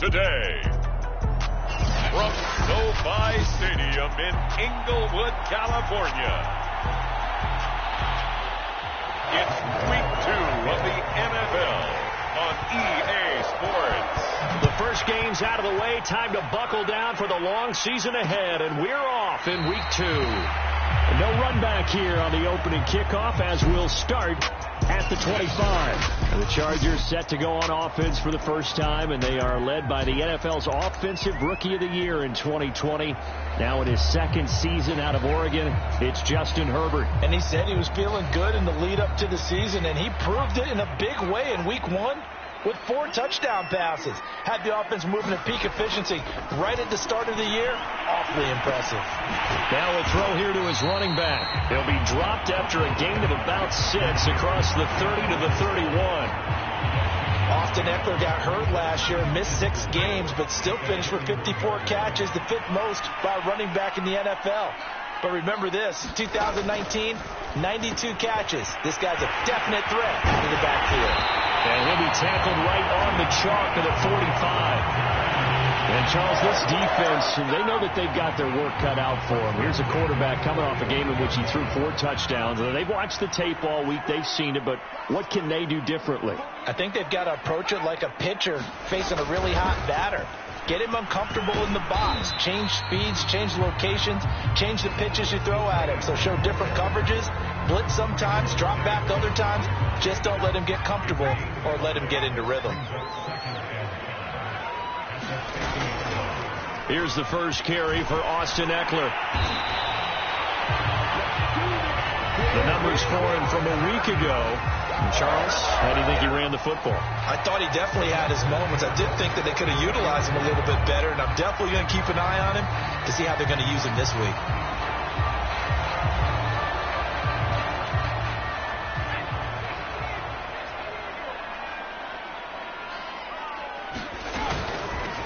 today. From SoFi Stadium in Inglewood, California, it's Week 2 of the NFL on EA Sports. The first game's out of the way. Time to buckle down for the long season ahead, and we're off in Week 2. No run back here on the opening kickoff as we'll start at the 25. And the Chargers set to go on offense for the first time, and they are led by the NFL's Offensive Rookie of the Year in 2020. Now in his second season out of Oregon, it's Justin Herbert. And he said he was feeling good in the lead up to the season, and he proved it in a big way in Week 1. With 4 touchdown passes. Had the offense moving at peak efficiency right at the start of the year. Awfully impressive. Now a throw here to his running back. He'll be dropped after a gain of about 6 across the 30 to the 31. Austin Eckler got hurt last year, missed 6 games, but still finished with 54 catches, the 5th most by a running back in the NFL. But remember this, 2019, 92 catches. This guy's a definite threat out of the backfield. And he'll be tackled right on the chalk at the 45. And, Charles, this defense, they know that they've got their work cut out for them. Here's a quarterback coming off a game in which he threw 4 touchdowns. And they've watched the tape all week. They've seen it. But what can they do differently? I think they've got to approach it like a pitcher facing a really hot batter. Get him uncomfortable in the box. Change speeds, change locations, change the pitches you throw at him. So show different coverages. Blitz sometimes, drop back other times. Just don't let him get comfortable or let him get into rhythm. Here's the first carry for Austin Eckler. The numbers for him from a week ago. And Charles, how do you think he ran the football? I thought he definitely had his moments. I did think that they could have utilized him a little bit better, and I'm definitely going to keep an eye on him to see how they're going to use him this week.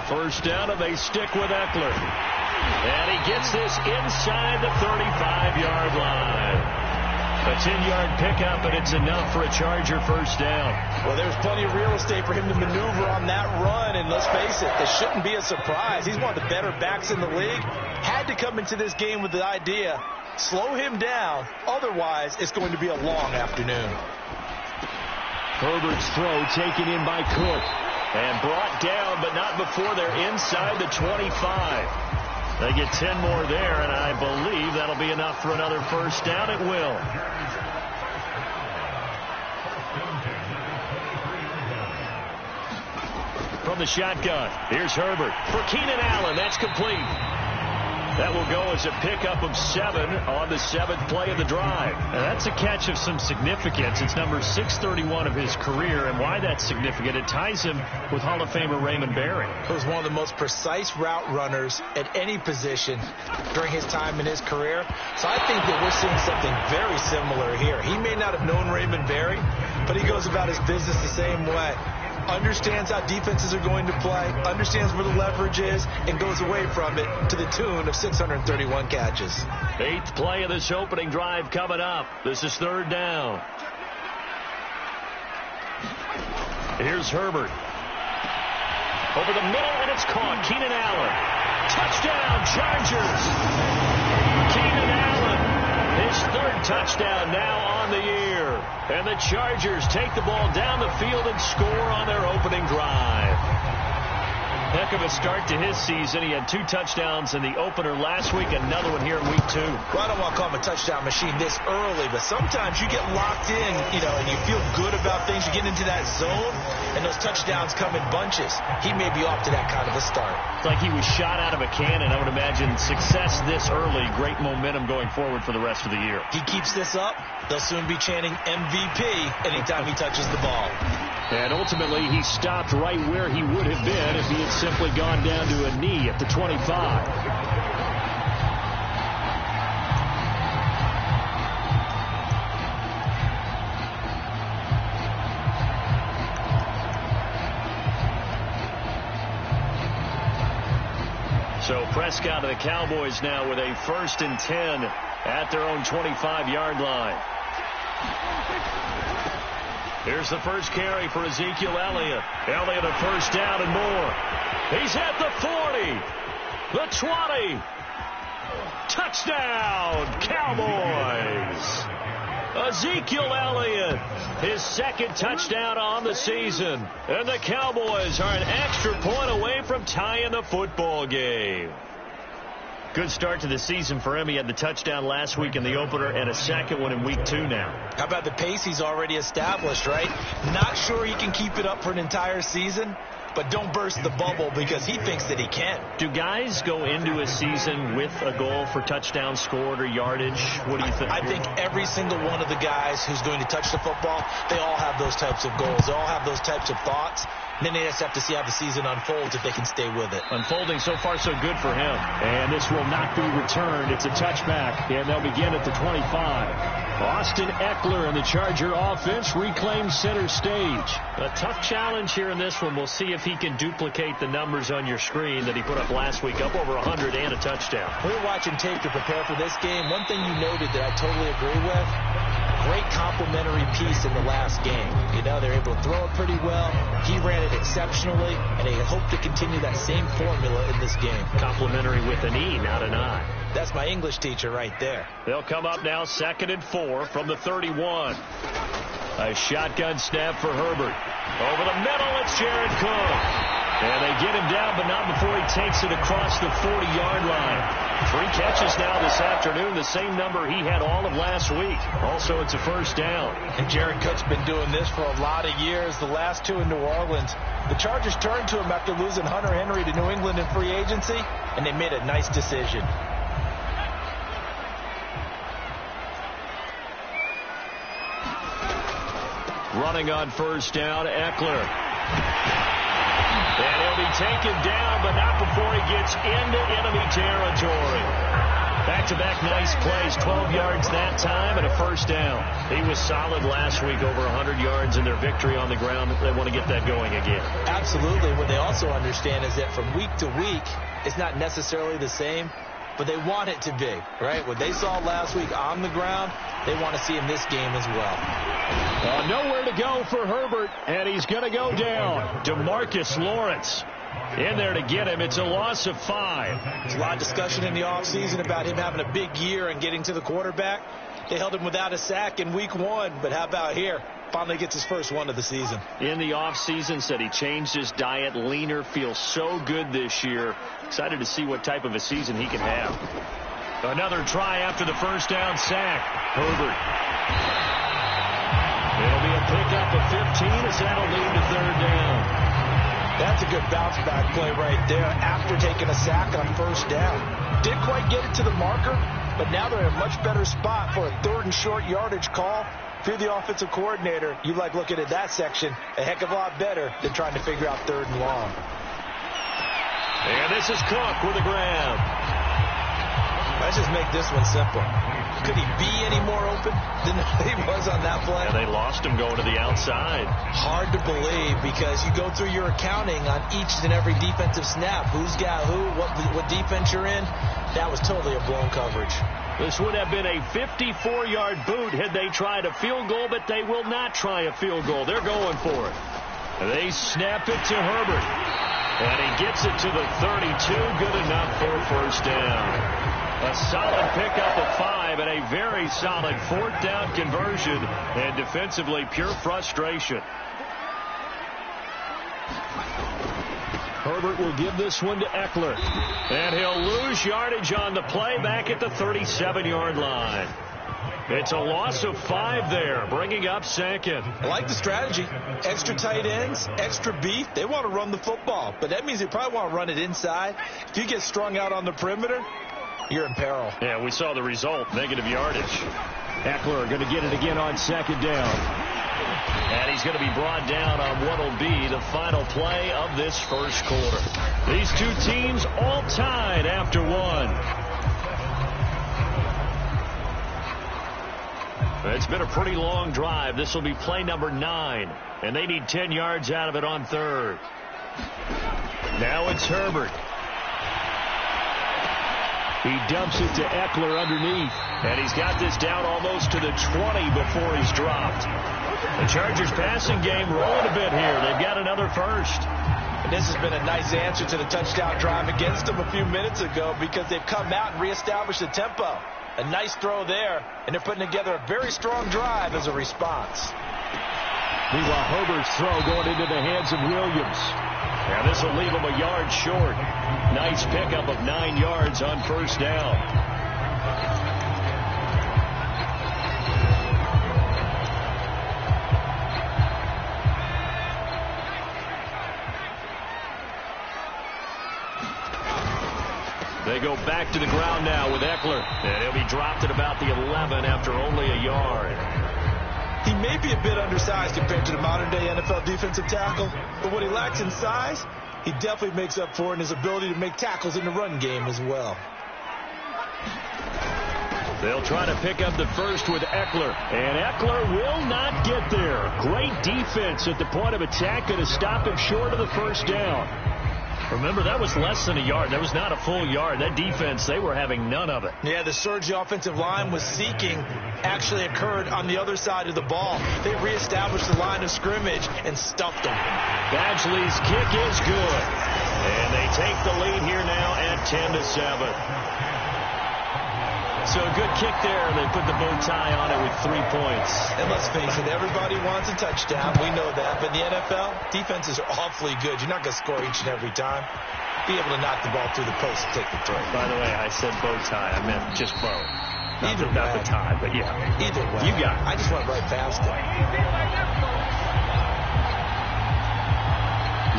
First down, and they stick with Eckler. And he gets this inside the 35-yard line. A 10-yard pickup, and it's enough for a Charger first down. Well, there's plenty of real estate for him to maneuver on that run, and let's face it, this shouldn't be a surprise. He's one of the better backs in the league. Had to come into this game with the idea, slow him down, otherwise it's going to be a long afternoon. Herbert's throw taken in by Cook, and brought down, but not before they're inside the 25. They get 10 more there, and I believe that'll be enough for another first down. It will. From the shotgun, here's Herbert for Keenan Allen. That's complete. That will go as a pickup of 7 on the 7th play of the drive. Now, that's a catch of some significance. It's number 631 of his career, and why that's significant, it ties him with Hall of Famer Raymond Berry. He was one of the most precise route runners at any position during his time in his career. So I think that we're seeing something very similar here. He may not have known Raymond Berry, but he goes about his business the same way. Understands how defenses are going to play, understands where the leverage is, and goes away from it to the tune of 631 catches. 8th play of this opening drive coming up. This is 3rd down. Here's Herbert. Over the middle, and it's caught. Keenan Allen. Touchdown, Chargers. Keenan Allen, his 3rd touchdown now on the year. And the Chargers take the ball down the field and score on their opening drive. Heck of a start to his season. He had 2 touchdowns in the opener last week, another one here in Week 2. Well, I don't want to call him a touchdown machine this early, but sometimes you get locked in, and you feel good about things. You get into that zone, and those touchdowns come in bunches. He may be off to that kind of a start. It's like he was shot out of a cannon. I would imagine success this early, great momentum going forward for the rest of the year. He keeps this up, they'll soon be chanting MVP anytime he touches the ball. And ultimately, he stopped right where he would have been if he had simply gone down to a knee at the 25. So Prescott of the Cowboys now with a 1st and 10 at their own 25-yard line. Here's the first carry for Ezekiel Elliott. Elliott a first down and more. He's at the 40, the 20. Touchdown, Cowboys. Ezekiel Elliott, his second touchdown on the season. And the Cowboys are an extra point away from tying the football game. Good start to the season for him. He had the touchdown last week in the opener and a second one in week 2 now. How about the pace he's already established, right? Not sure he can keep it up for an entire season, but don't burst the bubble because he thinks that he can. Do guys go into a season with a goal for touchdown scored or yardage? What do you think? I think every single one of the guys who's going to touch the football, they all have those types of goals. They all have those types of thoughts. And then they just have to see how the season unfolds if they can stay with it. Unfolding so far so good for him. And this will not be returned. It's a touchback, and they'll begin at the 25. Austin Eckler and the Charger offense reclaims center stage. A tough challenge here in this one. We'll see if he can duplicate the numbers on your screen that he put up last week, up over 100 and a touchdown. We were watching tape to prepare for this game. One thing you noted that I totally agree with, great complimentary piece in the last game. You know, they're able to throw it pretty well. He ran it exceptionally, and they hope to continue that same formula in this game. Complimentary with an E, not an I. That's my English teacher right there. They'll come up now 2nd and 4 from the 31. A shotgun snap for Herbert. Over the middle, it's Jared Cook. And they get him down, but not before he takes it across the 40-yard line. 3 catches now this afternoon, the same number he had all of last week. Also, it's a first down. And Jared Cook's been doing this for a lot of years, the last 2 in New Orleans. The Chargers turned to him after losing Hunter Henry to New England in free agency, and they made a nice decision. Running on first down, Eckler. And he'll be taken down, but not before he gets into enemy territory. Back-to-back nice plays, 12 yards that time and a first down. He was solid last week, over 100 yards in their victory on the ground. They want to get that going again. Absolutely. What they also understand is that from week to week, it's not necessarily the same, but they want it to be, right? What they saw last week on the ground, they want to see in this game as well. Nowhere to go for Herbert, and he's going to go down. DeMarcus Lawrence in there to get him. It's a loss of 5. There's a lot of discussion in the offseason about him having a big year and getting to the quarterback. They held him without a sack in week 1, but how about here? Finally gets his first one of the season. In the offseason, said he changed his diet, leaner, feels so good this year. Excited to see what type of a season he can have. Another try after the first down sack. Herbert. It'll be a pickup of 15 as that'll lead to 3rd down. That's a good bounce back play right there after taking a sack on first down. Didn't quite get it to the marker, but now they're in a much better spot for a 3rd and short yardage call. If you're the offensive coordinator, you like looking at that section a heck of a lot better than trying to figure out 3rd and long. And this is Cook with a grab. Let's just make this one simple. Could he be any more open than he was on that play? And they lost him going to the outside. Hard to believe because you go through your accounting on each and every defensive snap. Who's got who, what defense you're in. That was totally a blown coverage. This would have been a 54-yard boot had they tried a field goal, but they will not try a field goal. They're going for it. They snap it to Herbert. And he gets it to the 32. Good enough for a first down. A solid pickup of 5 and a very solid 4th down conversion. And defensively, pure frustration. Herbert will give this one to Eckler. And he'll lose yardage on the play back at the 37-yard line. It's a loss of 5 there, bringing up 2nd. I like the strategy. Extra tight ends, extra beef. They want to run the football, but that means they probably want to run it inside. If you get strung out on the perimeter, you're in peril. Yeah, we saw the result, negative yardage. Eckler going to get it again on 2nd down. And he's going to be brought down on what will be the final play of this first quarter. These two teams all tied after 1. It's been a pretty long drive. This will be play number 9. And they need 10 yards out of it on 3rd. Now it's Herbert. He dumps it to Eckler underneath. And he's got this down almost to the 20 before he's dropped. The Chargers passing game rolling a bit here. They've got another first. And this has been a nice answer to the touchdown drive against them a few minutes ago because they've come out and reestablished the tempo. A nice throw there, and they're putting together a very strong drive as a response. Meanwhile, Herbert's throw going into the hands of Williams. And this will leave him a yard short. Nice pickup of 9 yards on first down. They go back to the ground now with Eckler. And he'll be dropped at about the 11 after only a yard. He may be a bit undersized compared to the modern-day NFL defensive tackle, but what he lacks in size, he definitely makes up for in his ability to make tackles in the run game as well. They'll try to pick up the first with Eckler. And Eckler will not get there. Great defense at the point of attack, going to stop him short of the first down. Remember, that was less than a yard. That was not a full yard. That defense, they were having none of it. Yeah, the surge the offensive line was seeking actually occurred on the other side of the ball. They reestablished the line of scrimmage and stuffed them. Badgley's kick is good. And they take the lead here now at 10-7. So a good kick there. They put the bow tie on it with 3 points. And let's face it, everybody wants a touchdown. We know that. But in the NFL, defenses are awfully good. You're not going to score each and every time. Be able to knock the ball through the post and take the throw. By the way, I said bow tie. I meant just bow. Not the tie, but yeah. Either way. You got it. I just went right past it.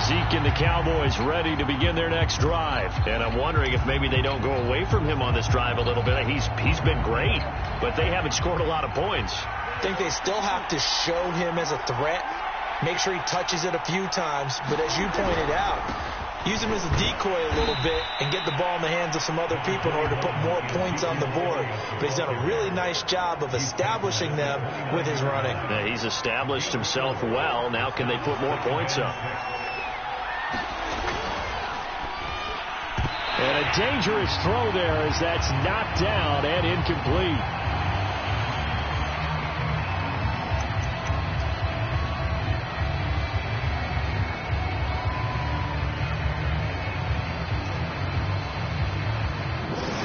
Zeke and the Cowboys ready to begin their next drive. And I'm wondering if maybe they don't go away from him on this drive a little bit. He's been great, but they haven't scored a lot of points. I think they still have to show him as a threat. Make sure he touches it a few times. But as you pointed out, use him as a decoy a little bit and get the ball in the hands of some other people in order to put more points on the board. But he's done a really nice job of establishing them with his running. Yeah, he's established himself well. Now can they put more points up? And a dangerous throw there as that's knocked down and incomplete.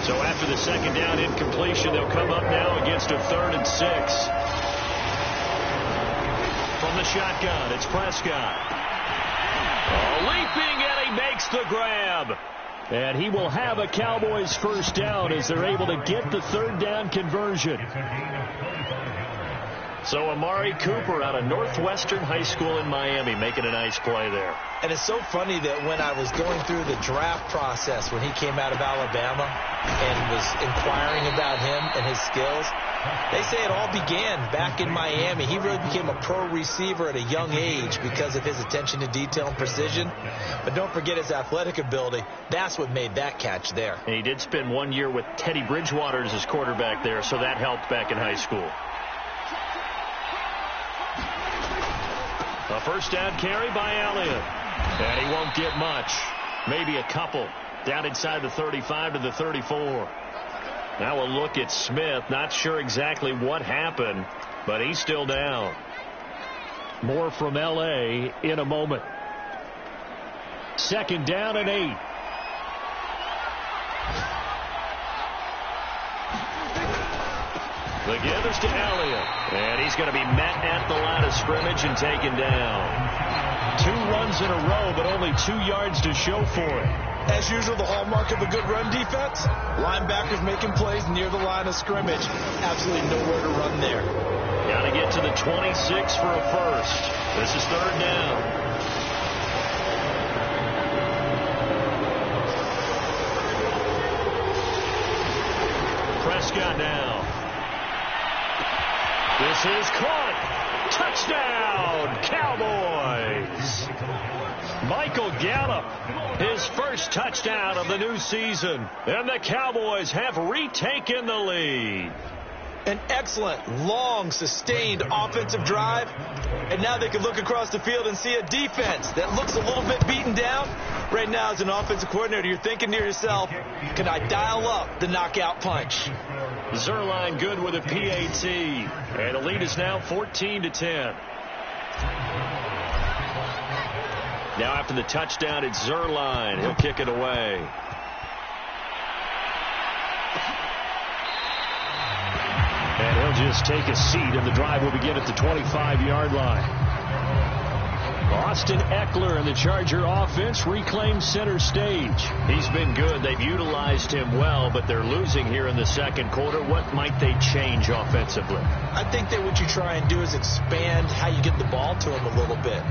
So after the second down incompletion, they'll come up now against a 3rd and 6. From the shotgun, it's Prescott. Leaping, and he makes the grab. And he will have a Cowboys first down as they're able to get the 3rd down conversion. So Amari Cooper out of Northwestern High School in Miami making a nice play there. And it's so funny that when I was going through the draft process when he came out of Alabama and was inquiring about him and his skills, they say it all began back in Miami. He really became a pro receiver at a young age because of his attention to detail and precision. But don't forget his athletic ability. That's what made that catch there. And he did spend 1 year with Teddy Bridgewater as his quarterback there, so that helped back in high school. A first down carry by Elliott. And he won't get much. Maybe a couple. Down inside the 35 to the 34. Now we'll look at Smith. Not sure exactly what happened, but he's still down. More from L.A. in a moment. 2nd down and 8. The gathers to Elliott. And he's going to be met at the line of scrimmage and taken down. 2 runs in a row, but only 2 yards to show for it. As usual, the hallmark of a good run defense, linebackers making plays near the line of scrimmage. Absolutely nowhere to run there. Got to get to the 26 for a first. This is 3rd down. Prescott now. This is caught. Touchdown, Cowboys. Michael Gallup, his first touchdown of the new season. And the Cowboys have retaken the lead. An excellent, long, sustained offensive drive. And now they can look across the field and see a defense that looks a little bit beaten down. Right now, as an offensive coordinator, you're thinking to yourself, can I dial up the knockout punch? Zerline good with a PAT. And the lead is now 14-10. Now after the touchdown, it's Zerline. He'll kick it away. And he'll just take a seat, and the drive will begin at the 25-yard line. Austin Eckler and the Charger offense reclaim center stage. He's been good. They've utilized him well, but they're losing here in the second quarter. What might they change offensively? I think that what you try and do is expand how you get the ball to him a little bit.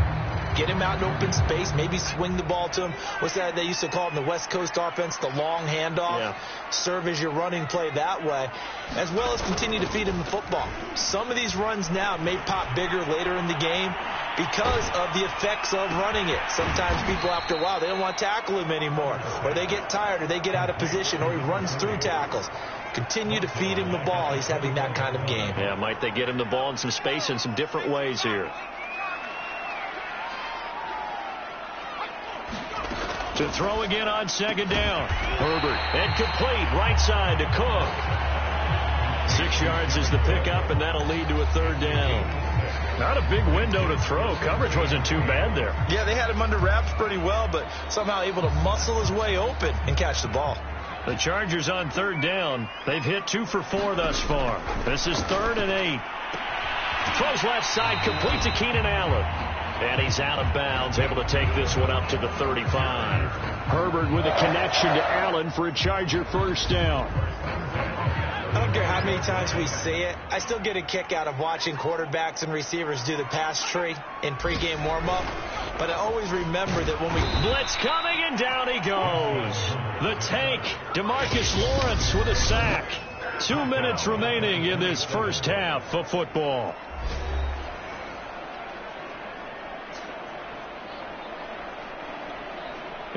Get him out in open space, maybe swing the ball to him. What's that they used to call it in the West Coast offense, the long handoff? Yeah. Serve as your running play that way, as well as continue to feed him the football. Some of these runs now may pop bigger later in the game because of the effects of running it. Sometimes people, after a while, they don't want to tackle him anymore, or they get tired, or they get out of position, or he runs through tackles. Continue to feed him the ball. He's having that kind of game. Yeah, might they get him the ball in some space in some different ways here. To throw again on second down. Herbert. And complete right side to Cook. 6 yards is the pickup, and that'll lead to a third down. Not a big window to throw. Coverage wasn't too bad there. Yeah, they had him under wraps pretty well, but somehow able to muscle his way open and catch the ball. The Chargers on third down. They've hit 2 for 4 thus far. This is 3rd and 8. Throws left side, complete to Keenan Allen. And he's out of bounds, able to take this one up to the 35. Herbert with a connection to Allen for a Charger first down. I don't care how many times we see it. I still get a kick out of watching quarterbacks and receivers do the pass tree in pregame warm-up. But I always remember that when we... Blitz coming, and down he goes. The tank, DeMarcus Lawrence with a sack. 2 minutes remaining in this first half of football.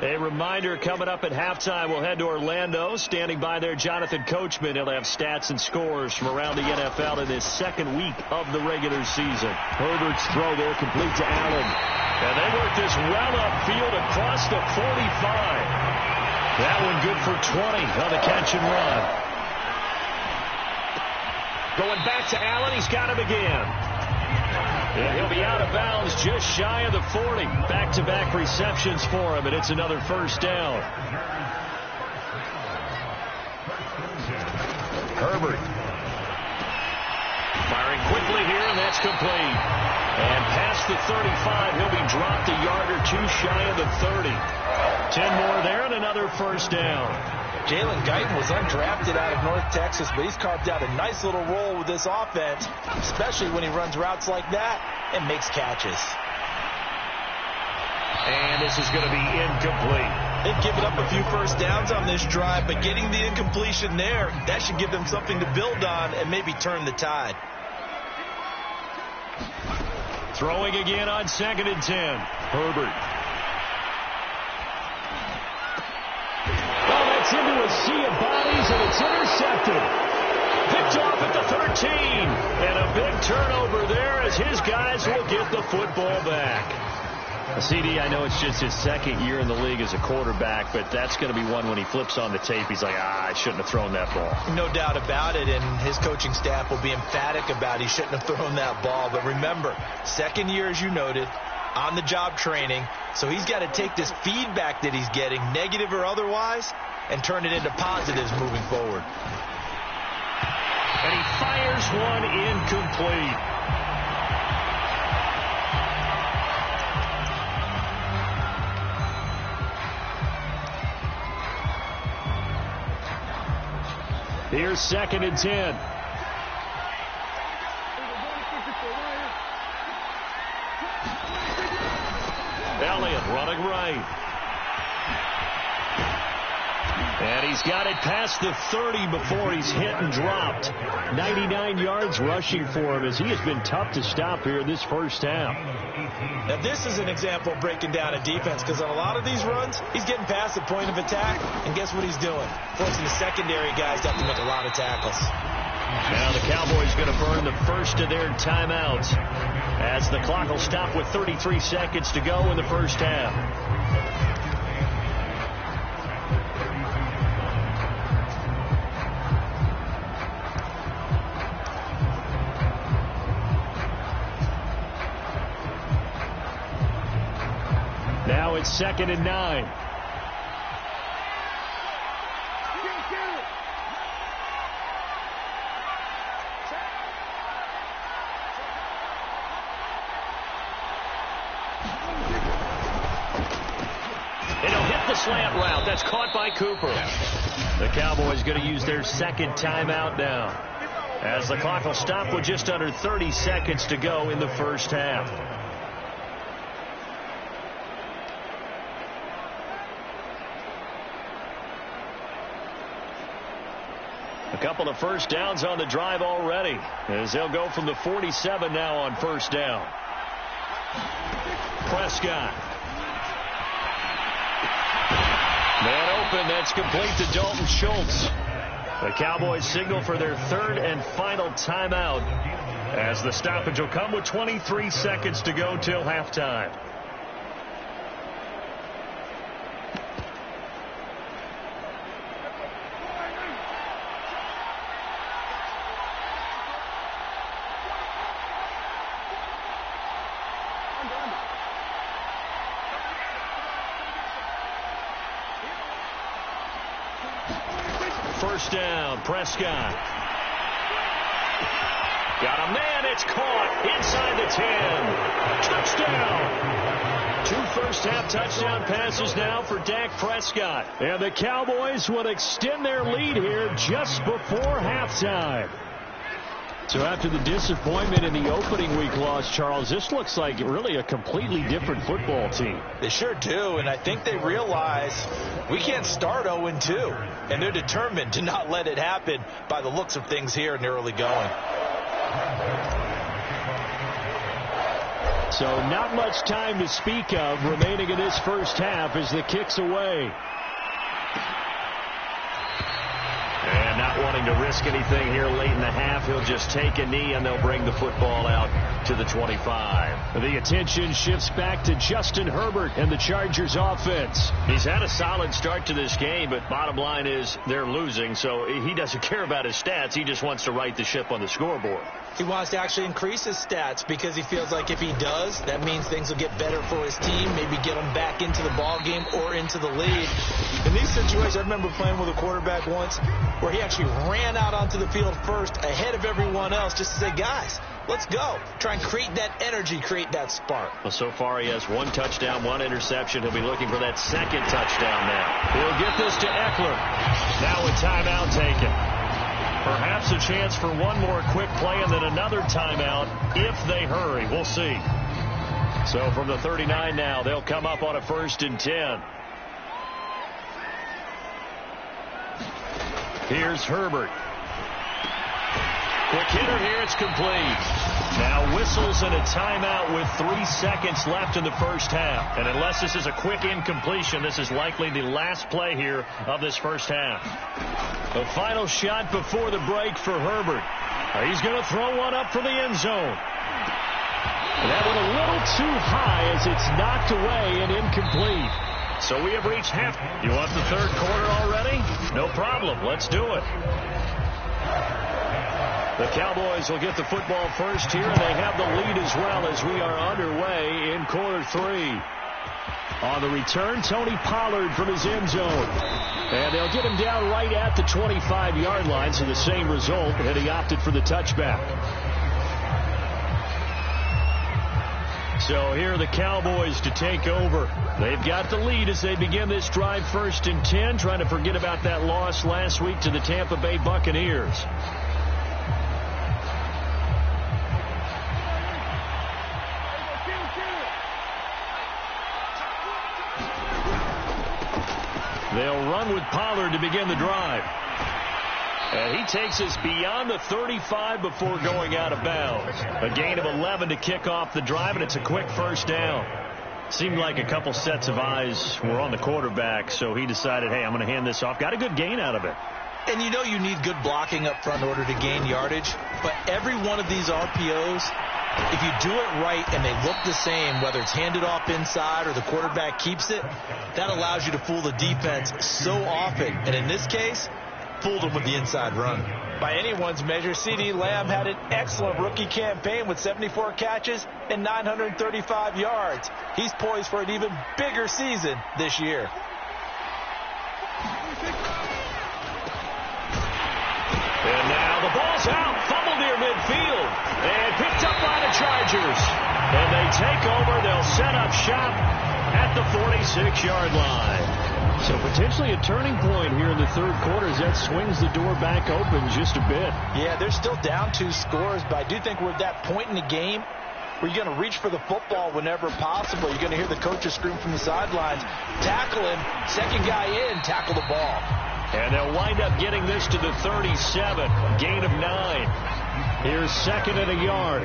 A reminder, coming up at halftime, we'll head to Orlando. Standing by there, Jonathan Coachman. He'll have stats and scores from around the NFL in this second week of the regular season. Herbert's throw there complete to Allen. And they work this well upfield across the 45. That one good for 20 on the catch and run. Going back to Allen. He's got him again. And he'll be out of bounds just shy of the 40. Back-to-back receptions for him, and it's another first down. Herbert. Firing quickly here, and that's complete. And past the 35, he'll be dropped a yard or two shy of the 30. 10 more there, and another first down. Jalen Guyton was undrafted out of North Texas, but he's carved out a nice little role with this offense, especially when he runs routes like that and makes catches. And this is going to be incomplete. They've given up a few first downs on this drive, but getting the incompletion there, that should give them something to build on and maybe turn the tide. Throwing again on 2nd and 10. Herbert. Into a sea of bodies, and it's intercepted. Picked off at the 13. And a big turnover there as his guys will get the football back. CD, I know it's just his second year in the league as a quarterback, but that's going to be one when he flips on the tape. He's like, I shouldn't have thrown that ball. No doubt about it, and his coaching staff will be emphatic about he shouldn't have thrown that ball. But remember, second year, as you noted, on-the-job training, so he's got to take this feedback that he's getting, negative or otherwise, and turn it into positives moving forward. And he fires one incomplete. Here's 2nd and 10. Elliott running right. And he's got it past the 30 before he's hit and dropped. 99 yards rushing for him as he has been tough to stop here this first half. Now this is an example of breaking down a defense, because on a lot of these runs, he's getting past the point of attack, and guess what he's doing? Forcing the secondary guys to have to make a lot of tackles. Now the Cowboys going to burn the first of their timeouts as the clock will stop with 33 seconds to go in the first half. Now it's 2nd and 9. Slant route. That's caught by Cooper. The Cowboys going to use their second timeout now, as the clock will stop with just under 30 seconds to go in the first half. A couple of first downs on the drive already, as they'll go from the 47 now on first down. Prescott. Man open, that's complete to Dalton Schultz. The Cowboys signal for their third and final timeout, as the stoppage will come with 23 seconds to go till halftime. First down, Prescott. Got a man, it's caught inside the 10. Touchdown. 2 first-half touchdown passes now for Dak Prescott. And the Cowboys will extend their lead here just before halftime. So after the disappointment in the opening week loss, Charles, this looks like really a completely different football team. They sure do, and I think they realize we can't start 0-2. And they're determined to not let it happen by the looks of things here in the early going. So not much time to speak of remaining in this first half as the kick's away. And not wanting to risk anything here late in the half, he'll just take a knee and they'll bring the football out to the 25. The attention shifts back to Justin Herbert and the Chargers offense. He's had a solid start to this game, but bottom line is they're losing, so he doesn't care about his stats. He just wants to right the ship on the scoreboard. He wants to actually increase his stats because he feels like if he does, that means things will get better for his team, maybe get him back into the ball game or into the lead. In these situations, I remember playing with a quarterback once where he actually ran out onto the field first ahead of everyone else just to say, guys, let's go. Try and create that energy, create that spark. Well, so far he has 1 touchdown, 1 interception. He'll be looking for that second touchdown now. He'll get this to Eckler. Now a timeout taken. Perhaps a chance for one more quick play and then another timeout if they hurry. We'll see. So from the 39 now, they'll come up on a 1st and 10. Here's Herbert. Quick hitter here, it's complete. Now whistles and a timeout with 3 seconds left in the first half. And unless this is a quick incompletion, this is likely the last play here of this first half. The final shot before the break for Herbert. He's going to throw one up for the end zone. That one a little too high as it's knocked away and incomplete. So we have reached half. You want the third quarter already? No problem. Let's do it. The Cowboys will get the football first here, and they have the lead as well as we are underway in quarter 3. On the return, Tony Pollard from his end zone. And they'll get him down right at the 25-yard line, so the same result, and he opted for the touchback. So here are the Cowboys to take over. They've got the lead as they begin this drive 1st and 10, trying to forget about that loss last week to the Tampa Bay Buccaneers. They'll run with Pollard to begin the drive. And he takes us beyond the 35 before going out of bounds. A gain of 11 to kick off the drive, and it's a quick first down. Seemed like a couple sets of eyes were on the quarterback, so he decided, hey, I'm going to hand this off. Got a good gain out of it. And you know you need good blocking up front in order to gain yardage. But every one of these RPOs, if you do it right and they look the same, whether it's handed off inside or the quarterback keeps it, that allows you to fool the defense so often. And in this case, fooled them with the inside run. By anyone's measure, CeeDee Lamb had an excellent rookie campaign with 74 catches and 935 yards. He's poised for an even bigger season this year. And now the ball's out, fumbled near midfield, and picked up by the Chargers. And they take over. They'll set up shop at the 46-yard line. So potentially a turning point here in the third quarter as that swings the door back open just a bit. Yeah, they're still down 2 scores, but I do think we're at that point in the game where you're going to reach for the football whenever possible. You're going to hear the coaches scream from the sidelines, tackle him, second guy in, tackle the ball. And they'll wind up getting this to the 37, gain of 9. Here's second and a yard.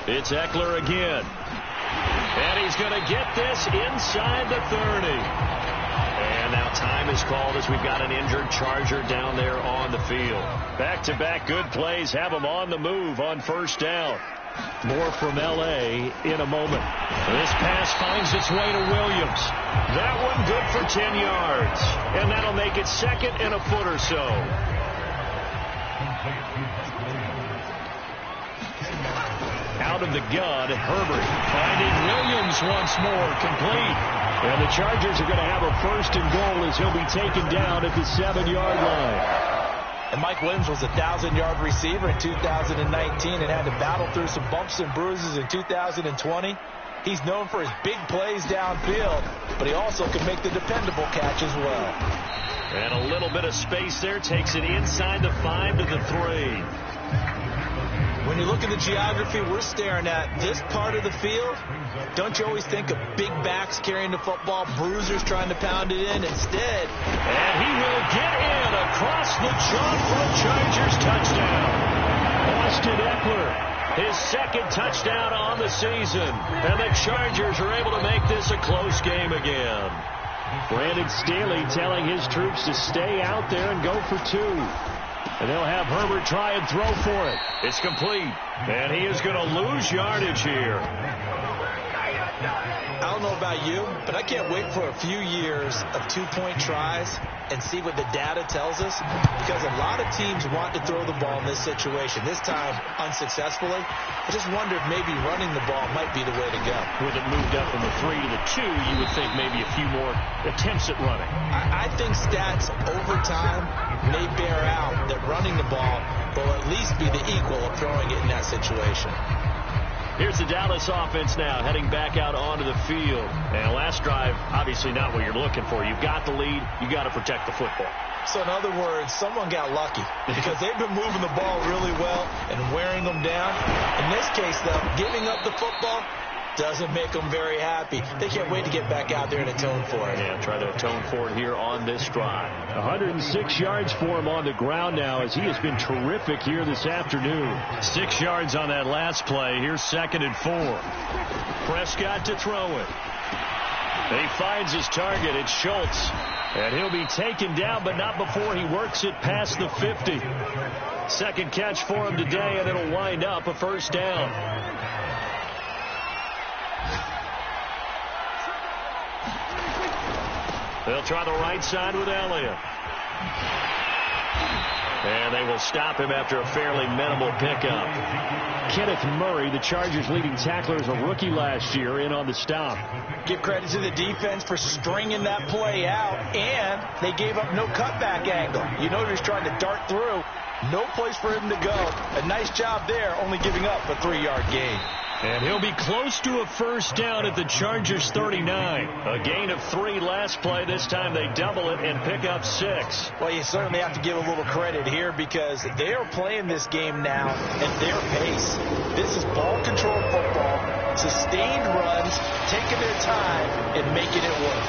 It's Eckler again. And he's going to get this inside the 30. And now time is called as we've got an injured Charger down there on the field. Back-to-back good plays have them on the move on first down. More from L.A. in a moment. This pass finds its way to Williams. That one good for 10 yards. And that'll make it second and a foot or so. Out of the gun, Herbert finding Williams once more, complete. And the Chargers are going to have a first and goal as he'll be taken down at the 7-yard line. And Mike Williams was a 1,000-yard receiver in 2019 and had to battle through some bumps and bruises in 2020. He's known for his big plays downfield, but he also can make the dependable catch as well. And a little bit of space there takes it inside the 5 to the 3. When you look at the geography we're staring at, this part of the field, don't you always think of big backs carrying the football, bruisers trying to pound it in instead? And he will get in across the chalk for a Chargers touchdown. Austin Eckler, his second touchdown on the season. And the Chargers are able to make this a close game again. Brandon Staley telling his troops to stay out there and go for 2. And they'll have Herbert try and throw for it. It's complete. And he is going to lose yardage here. I don't know about you, but I can't wait for a few years of 2-point tries and see what the data tells us, because a lot of teams want to throw the ball in this situation, this time unsuccessfully. I just wonder if maybe running the ball might be the way to go. With it moved up from the 3 to the 2, you would think maybe a few more attempts at running. I think stats over time may bear out that running the ball will at least be the equal of throwing it in that situation. Here's the Dallas offense now heading back out onto the field. And last drive, obviously not what you're looking for. You've got the lead. You got to protect the football. So in other words, someone got lucky because they've been moving the ball really well and wearing them down. In this case, though, giving up the football doesn't make them very happy. They can't wait to get back out there and atone for it. Yeah, try to atone for it here on this drive. 106 yards for him on the ground now as he has been terrific here this afternoon. 6 yards on that last play. Here's second and 4. Prescott to throw it. He finds his target. It's Schultz. And he'll be taken down, but not before he works it past the 50. Second catch for him today, and it'll wind up a first down. They'll try the right side with Elliott. And they will stop him after a fairly minimal pickup. Kenneth Murray, the Chargers' leading tackler, as a rookie last year, in on the stop. Give credit to the defense for stringing that play out, and they gave up no cutback angle. You know they're just trying to dart through. No place for him to go. A nice job there, only giving up a 3-yard gain. And he'll be close to a first down at the Chargers 39. A gain of 3 last play. This time they double it and pick up 6. Well, you certainly have to give a little credit here because they are playing this game now at their pace. This is ball control football, sustained runs, taking their time and making it work.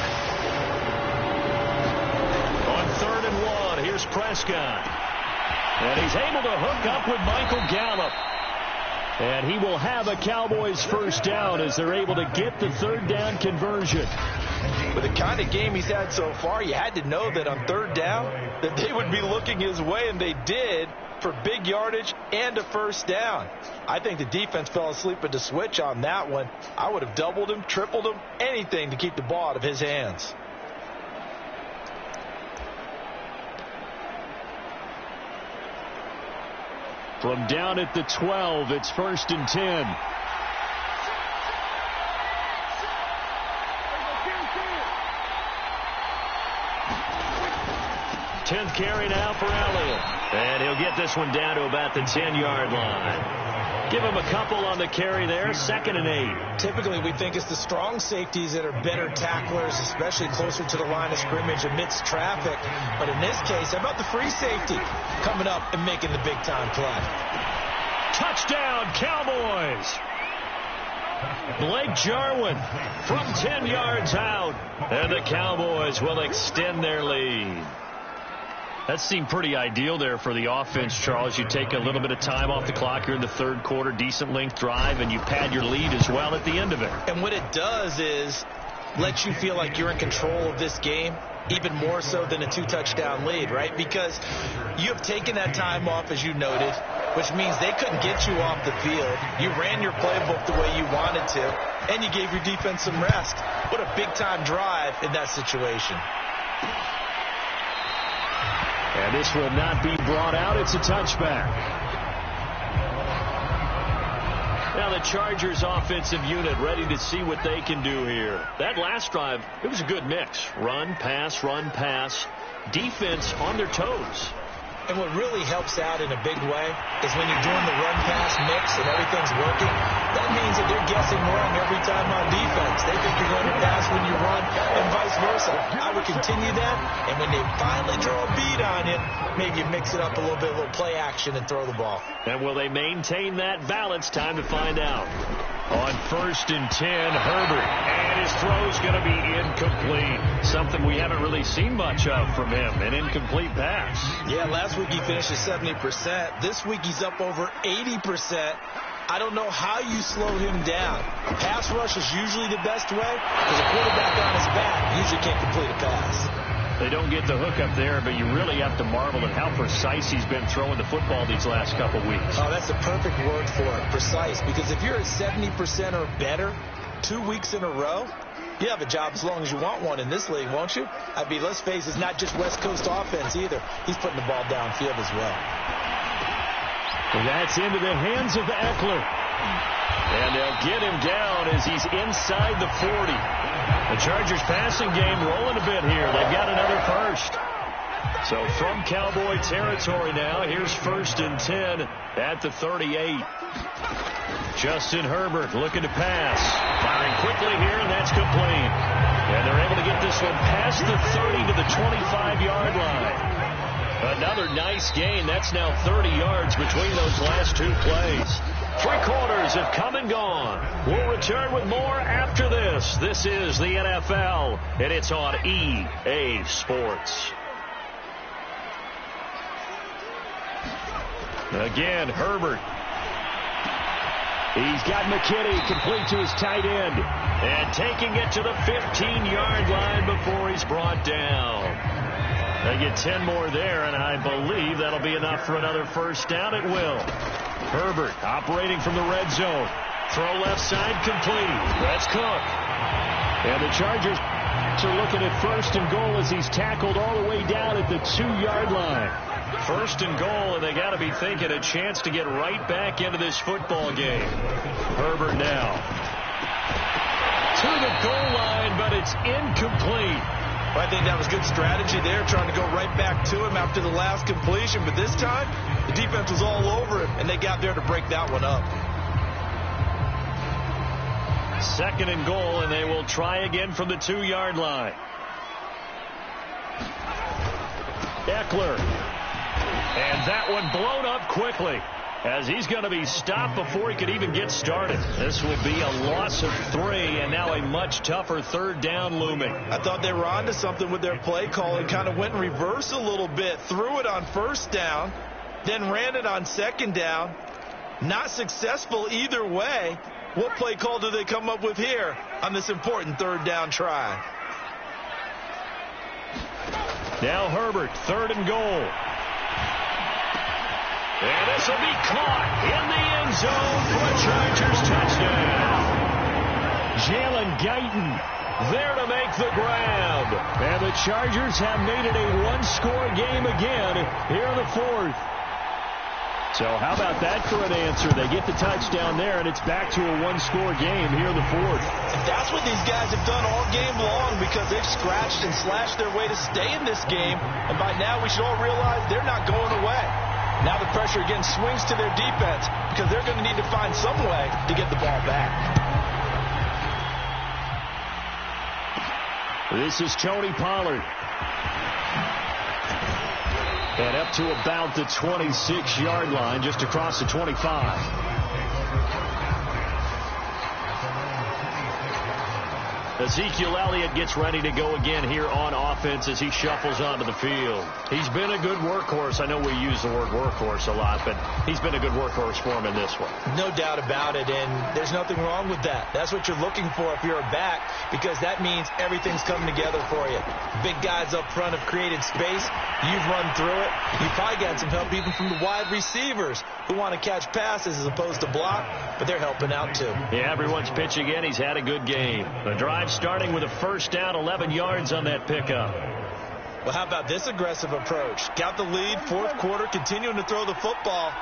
On 3rd and 1, here's Prescott. And he's able to hook up with Michael Gallup. And he will have a Cowboys first down as they're able to get the 3rd down conversion. With the kind of game he's had so far, you had to know that on 3rd down that they would be looking his way, and they did, for big yardage and a first down. I think the defense fell asleep at the switch on that one. I would have doubled him, tripled him, anything to keep the ball out of his hands. From down at the 12, it's 1st and 10. 10th carry now for Elliott. And he'll get this one down to about the 10-yard line. Give him a couple on the carry there. 2nd and 8. Typically, we think it's the strong safeties that are better tacklers, especially closer to the line of scrimmage amidst traffic. But in this case, how about the free safety coming up and making the big-time play? Touchdown, Cowboys! Blake Jarwin from 10 yards out. And the Cowboys will extend their lead. That seemed pretty ideal there for the offense, Charles. You take a little bit of time off the clock here in the 3rd quarter, decent length drive, and you pad your lead as well at the end of it. And what it does is let you feel like you're in control of this game, even more so than a 2-touchdown lead, right? Because you have taken that time off, as you noted, which means they couldn't get you off the field. You ran your playbook the way you wanted to, and you gave your defense some rest. What a big-time drive in that situation. And this will not be brought out. It's a touchback. Now the Chargers offensive unit ready to see what they can do here. That last drive, it was a good mix. Run, pass, run, pass. Defense on their toes. And what really helps out in a big way is when you're doing the run-pass mix and everything's working, that means that they're guessing wrong every time on defense. They think you're going to pass when you run and vice versa. I would continue that, and when they finally draw a beat on you, maybe you mix it up a little bit, a little play action, and throw the ball. And will they maintain that balance? Time to find out. On 1st and 10, Herbert. And his throw's going to be incomplete. Something we haven't really seen much of from him. An incomplete pass. Yeah, last week he finished at 70%. This week he's up over 80%. I don't know how you slow him down. Pass rush is usually the best way because a quarterback on his back usually can't complete a pass. They don't get the hook up there, but you really have to marvel at how precise he's been throwing the football these last couple weeks. Oh, that's the perfect word for it, precise. Because if you're at 70% or better 2 weeks in a row, you have a job as long as you want one in this league, won't you? I mean, let's face it, it's not just West Coast offense either. He's putting the ball downfield as well. And that's into the hands of Eckler. And they'll get him down as he's inside the 40. The Chargers passing game rolling a bit here. They've got another first. So from Cowboy territory now, here's 1st and 10 at the 38. Justin Herbert looking to pass. Firing quickly here, and that's complete. And they're able to get this one past the 30 to the 25-yard line. Another nice gain. That's now 30 yards between those last 2 plays. 3 quarters have come and gone. We'll return with more after this. This is the NFL, and it's on EA Sports. Again, Herbert. He's got McKinney complete to his tight end. And taking it to the 15-yard line before he's brought down. They get 10 more there, and I believe that'll be enough for another first down. It will. Herbert operating from the red zone. Throw left side complete. That's Cook. And the Chargers are looking at 1st and goal as he's tackled all the way down at the 2-yard line. 1st and goal, and they got to be thinking a chance to get right back into this football game. Herbert now to the goal line, but it's incomplete. I think that was good strategy there, trying to go right back to him after the last completion. But this time, the defense was all over him, and they got there to break that one up. 2nd and goal, and they will try again from the 2-yard line. Eckler. And that one blown up quickly, as he's going to be stopped before he could even get started. This will be a loss of 3, and now a much tougher 3rd down looming. I thought they were onto something with their play call and kind of went in reverse a little bit. Threw it on 1st down, then ran it on 2nd down. Not successful either way. What play call do they come up with here on this important 3rd down try? Now Herbert, 3rd and goal. And this will be caught in the end zone for a Chargers touchdown. Jalen Guyton there to make the grab. And the Chargers have made it a 1-score game again here in the 4th. So how about that for an answer? They get the touchdown there, and it's back to a one-score game here in the fourth. And that's what these guys have done all game long because they've scratched and slashed their way to stay in this game. And by now, we should all realize they're not going away. Now the pressure again swings to their defense because they're going to need to find some way to get the ball back. This is Tony Pollard. And up to about the 26-yard line, just across the 25. Ezekiel Elliott gets ready to go again here on offense as he shuffles onto the field. He's been a good workhorse. I know we use the word workhorse a lot, but he's been a good workhorse for him in this one. No doubt about it, and there's nothing wrong with that. That's what you're looking for if you're a back, because that means everything's coming together for you. Big guys up front have created space. You've run through it. You've probably got some help even from the wide receivers who want to catch passes as opposed to block, but they're helping out too. Yeah, everyone's pitching in. He's had a good game. The drive starting with a first down, 11 yards on that pickup. Well, how about this aggressive approach? Got the lead, fourth quarter, continuing to throw the football.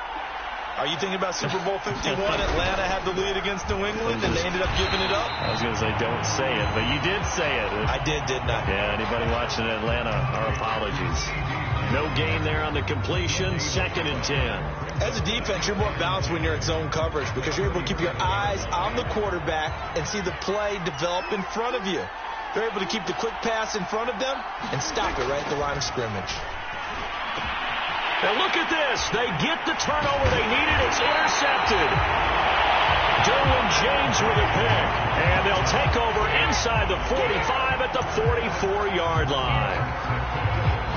Are you thinking about Super Bowl 51? Atlanta had the lead against New England, and they ended up giving it up? I was going to say don't say it, but you did say it. I did, didn't I? Yeah, anybody watching Atlanta, our apologies. No gain there on the completion, 2nd and 10. As a defense, you're more balanced when you're in zone coverage because you're able to keep your eyes on the quarterback and see the play develop in front of you. They're able to keep the quick pass in front of them and stop it right at the line of scrimmage. Now look at this. They get the turnover they needed. It's intercepted. Derwin James with a pick. And they'll take over inside the 45 at the 44-yard line.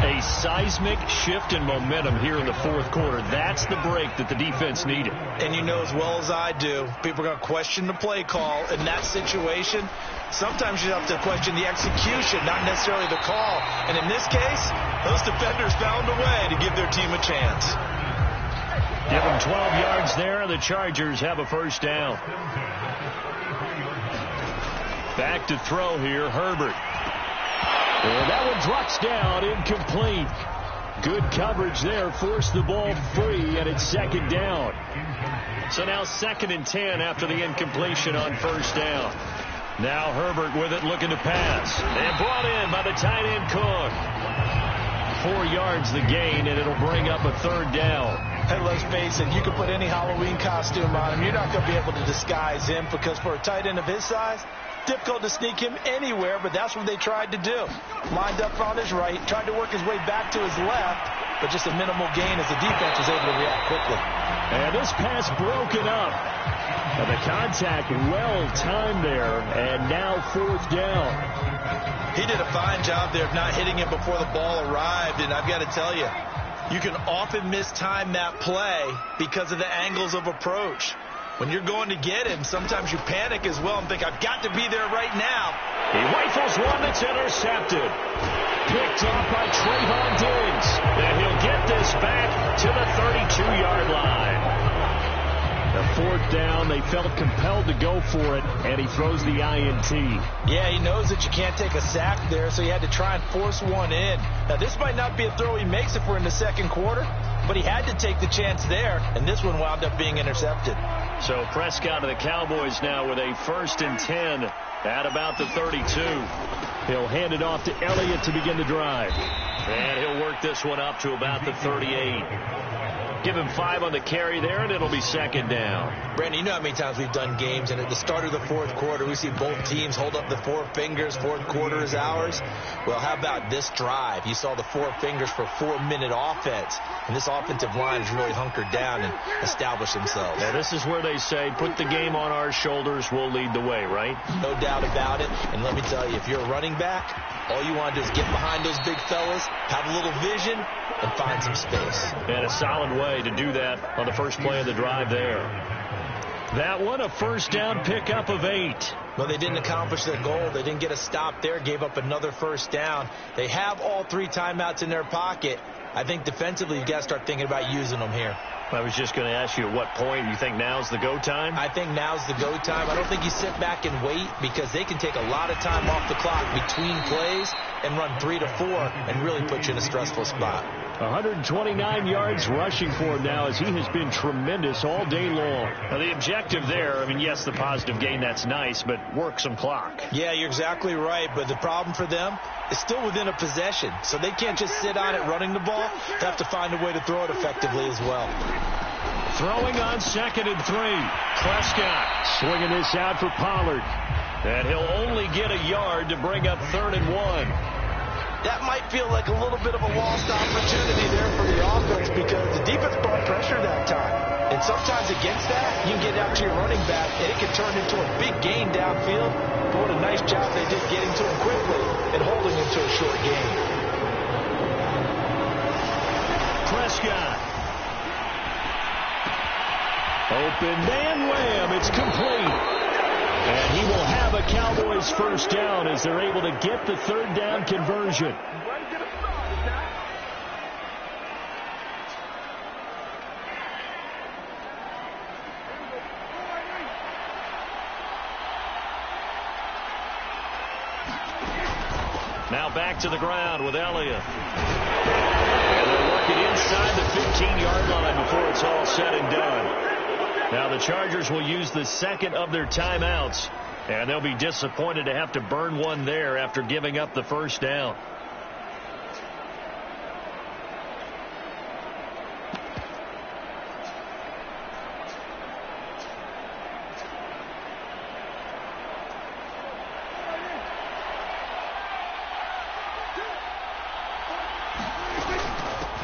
A seismic shift in momentum here in the fourth quarter. That's the break that the defense needed. And you know as well as I do, people are going to question the play call in that situation. Sometimes you have to question the execution, not necessarily the call. And in this case, those defenders found a way to give their team a chance. Give them 12 yards there, and the Chargers have a first down. Back to throw here, Herbert. And that one drops down, incomplete. Good coverage there, forced the ball free, and it's 2nd down. So now 2nd and 10 after the incompletion on first down. Now Herbert with it, looking to pass. And brought in by the tight end Cook. 4 yards the gain, and it'll bring up a 3rd down. Hey, let's face it, you can put any Halloween costume on him. You're not going to be able to disguise him because for a tight end of his size, difficult to sneak him anywhere, but that's what they tried to do. Lined up on his right, tried to work his way back to his left, but just a minimal gain as the defense was able to react quickly. And this pass broken up. And the contact well timed there, and now 4th down. He did a fine job there of not hitting him before the ball arrived, and I've got to tell you, you can often mistime that play because of the angles of approach. When you're going to get him, sometimes you panic as well and think, I've got to be there right now. He rifles one that's intercepted. Picked off by Trayvon Diggs. And he'll get this back to the 32-yard line. The 4th down, they felt compelled to go for it, and he throws the INT. Yeah, he knows that you can't take a sack there, so he had to try and force one in. Now, this might not be a throw he makes if we're in the 2nd quarter, but he had to take the chance there, and this one wound up being intercepted. So Prescott of the Cowboys now with a 1st and 10 at about the 32. He'll hand it off to Elliott to begin the drive. And he'll work this one up to about the 38. Give him 5 on the carry there, and it'll be 2nd down. Brandon, you know how many times we've done games, and at the start of the 4th quarter, we see both teams hold up the 4 fingers, 4th quarter is ours. Well, how about this drive? You saw the 4 fingers for 4-minute offense, and this offensive line has really hunkered down and established themselves. Now, this is where they say, put the game on our shoulders, we'll lead the way, right? No doubt about it, and let me tell you, if you're a running back, all you want to do is get behind those big fellas, have a little vision, and find some space. And a solid way to do that on the first play of the drive there. That one, a first down pickup of 8. Well, they didn't accomplish their goal. They didn't get a stop there, gave up another first down. They have all 3 timeouts in their pocket. I think defensively you've got to start thinking about using them here. I was just going to ask you at what point you think now's the go time? I think now's the go time. I don't think you sit back and wait because they can take a lot of time off the clock between plays and run 3 to 4 and really put you in a stressful spot. 129 yards rushing for him now, as he has been tremendous all day long. Now, the objective there, I mean, yes, the positive gain, that's nice, but work some clock. Yeah, you're exactly right, but the problem for them is still within a possession, so they can't just sit on it running the ball. They have to find a way to throw it effectively as well. Throwing on 2nd and 3. Prescott swinging this out for Pollard. And he'll only get a yard to bring up 3rd and 1. That might feel like a little bit of a lost opportunity there for the offense because the defense brought pressure that time. And sometimes against that, you can get out to your running back, and it can turn into a big gain downfield. But what a nice job they did getting to him quickly and holding him to a short gain. Prescott. Open man Lamb. It's complete. And he will have a Cowboys first down as they're able to get the 3rd down conversion. Now back to the ground with Elliott. And they're working inside the 15-yard line before it's all said and done. Now the Chargers will use the 2nd of their timeouts, and they'll be disappointed to have to burn one there after giving up the first down.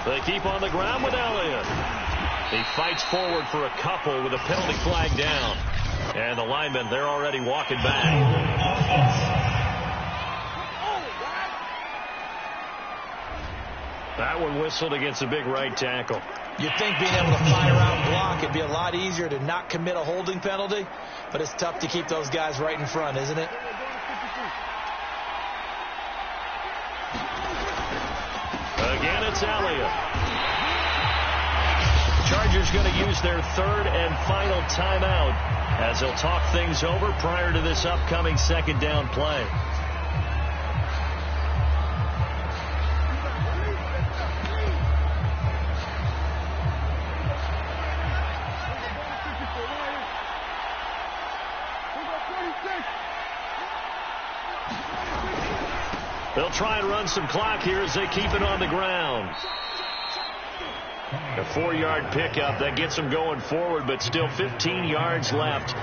They keep on the ground with Elliott. He fights forward for a couple with a penalty flag down. And the linemen, they're already walking back. That one whistled against a big right tackle. You'd think being able to fly around block, it'd be a lot easier to not commit a holding penalty. But it's tough to keep those guys right in front, isn't it? Again, it's Elliott. Chargers going to use their 3rd and final timeout as they'll talk things over prior to this upcoming 2nd down play. They'll try and run some clock here as they keep it on the ground. A 4-yard pickup that gets them going forward, but still 15 yards left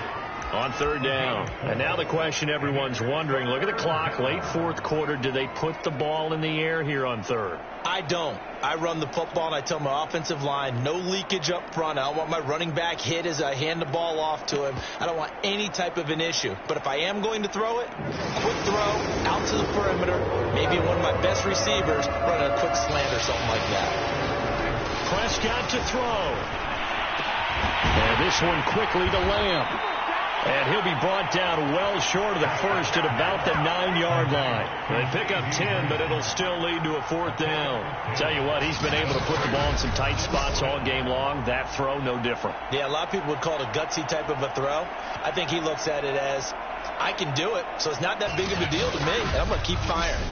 on 3rd down. And now the question everyone's wondering, look at the clock, late 4th quarter, do they put the ball in the air here on 3rd? I don't. I run the football, and I tell my offensive line, no leakage up front. I don't want my running back hit as I hand the ball off to him. I don't want any type of an issue. But if I am going to throw it, quick throw, out to the perimeter, maybe one of my best receivers running a quick slant or something like that. Prescott to throw. And this one quickly to Lamb. And he'll be brought down well short of the first at about the 9-yard line. They pick up 10, but it'll still lead to a 4th down. Tell you what, he's been able to put the ball in some tight spots all game long. That throw, no different. Yeah, a lot of people would call it a gutsy type of a throw. I think he looks at it as, I can do it, so it's not that big of a deal to me, and I'm going to keep firing.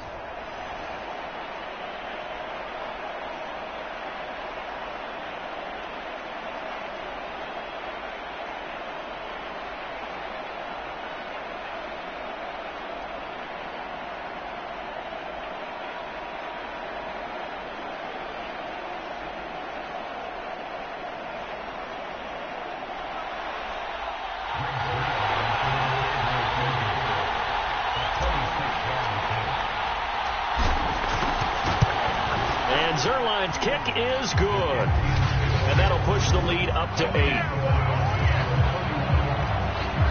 Zerline's kick is good. And that'll push the lead up to 8.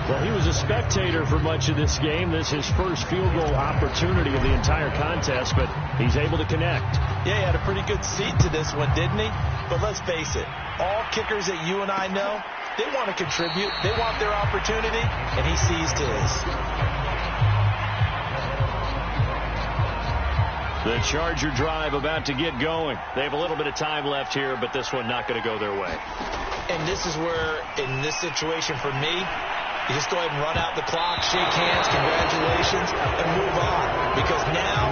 Well, he was a spectator for much of this game. This is his first field goal opportunity of the entire contest, but he's able to connect. Yeah, he had a pretty good seat to this one, didn't he? But let's face it, all kickers that you and I know, they want to contribute. They want their opportunity, and he seized his. The Charger drive about to get going. They have a little bit of time left here, but this one not going to go their way. And this is where, in this situation for me, you just go ahead and run out the clock, shake hands, congratulations, and move on. Because now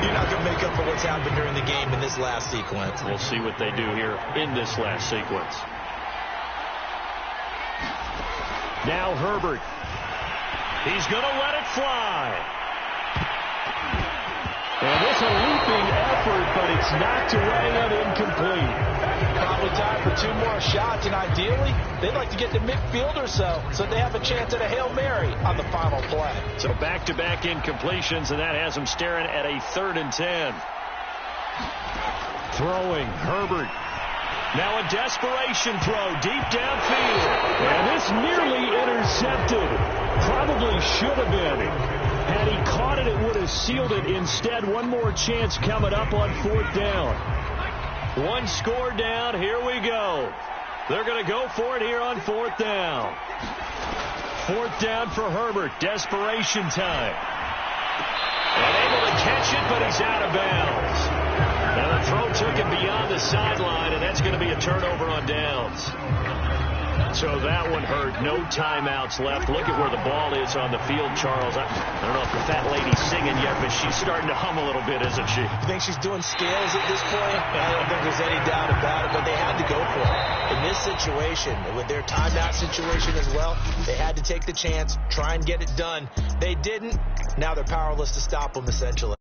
you're not going to make up for what's happened during the game in this last sequence. We'll see what they do here in this last sequence. Now Herbert. He's going to let it fly. And it's a leaping effort, but it's knocked away and incomplete. Probably time for 2 more shots, and ideally, they'd like to get to midfield or so they have a chance at a Hail Mary on the final play. So back-to-back incompletions, and that has them staring at a 3rd and 10. Throwing, Herbert. Now a desperation throw deep downfield. And this nearly intercepted. Probably should have been. Had he caught it, it would have sealed it. Instead, one more chance coming up on 4th down. 1 score down. Here we go. They're going to go for it here on 4th down. 4th down for Herbert. Desperation time. And able to catch it, but he's out of bounds. Now the throw took him beyond the sideline, and that's going to be a turnover on downs. So that one hurt. No timeouts left. Look at where the ball is on the field, Charles. I don't know if the fat lady's singing yet, but she's starting to hum a little bit, isn't she? You think she's doing scales at this point? I don't think there's any doubt about it, but they had to go for it. In this situation, with their timeout situation as well, they had to take the chance, try and get it done. They didn't. Now they're powerless to stop them, essentially.